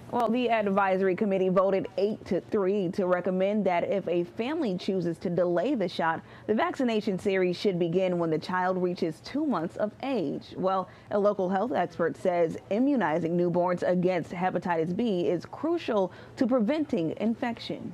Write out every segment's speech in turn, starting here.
Well, the advisory committee voted 8-3 to recommend that if a family chooses to delay the shot, the vaccination series should begin when the child reaches 2 months of age. Well, a local health expert says immunizing newborns against hepatitis B is crucial to preventing infection.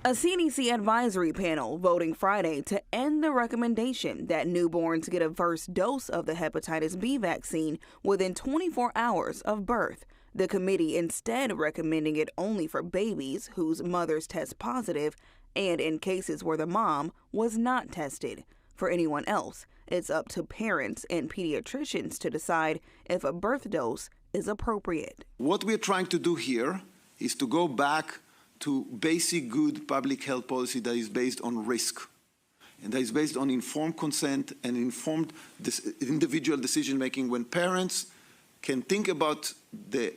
A CDC advisory panel voting Friday to end the recommendation that newborns get a first dose of the hepatitis B vaccine within 24 hours of birth. The committee instead recommending it only for babies whose mothers test positive and in cases where the mom was not tested. For anyone else, it's up to parents and pediatricians to decide if a birth dose is appropriate. What we're trying to do here is to go back to basic good public health policy that is based on risk and that is based on informed consent and informed individual decision making when parents can think about the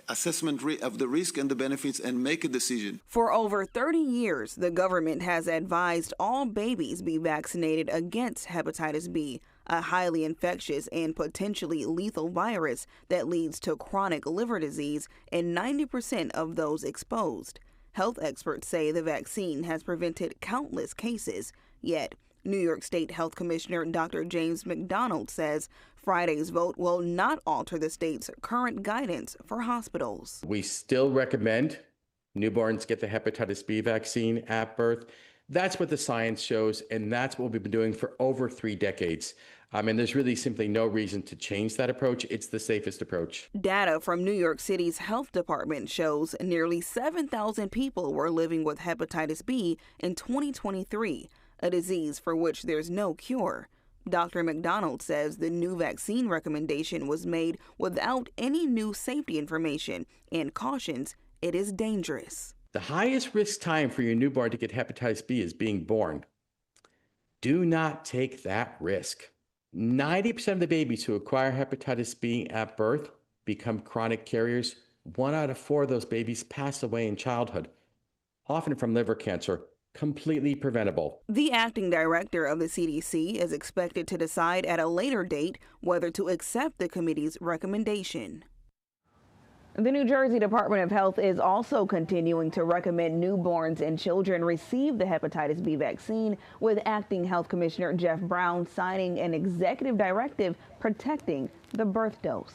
assessment of the risk and the benefits and make a decision. For over 30 years, the government has advised all babies be vaccinated against hepatitis B, a highly infectious and potentially lethal virus that leads to chronic liver disease in 90% of those exposed. Health experts say the vaccine has prevented countless cases, yet New York State Health Commissioner Dr. James McDonald says Friday's vote will not alter the state's current guidance for hospitals. We still recommend newborns get the hepatitis B vaccine at birth. That's what the science shows, and that's what we've been doing for over 3 decades. And there's really simply no reason to change that approach. It's the safest approach. Data from New York City's health department shows nearly 7,000 people were living with hepatitis B in 2023, a disease for which there's no cure. Dr. McDonald says the new vaccine recommendation was made without any new safety information and cautions it is dangerous. The highest risk time for your newborn to get hepatitis B is being born. Do not take that risk. 90% of the babies who acquire hepatitis B at birth become chronic carriers. 1 out of 4 of those babies pass away in childhood, often from liver cancer, completely preventable. The acting director of the CDC is expected to decide at a later date whether to accept the committee's recommendation. The New Jersey Department of Health is also continuing to recommend newborns and children receive the hepatitis B vaccine, with Acting Health Commissioner Jeff Brown signing an executive directive protecting the birth dose.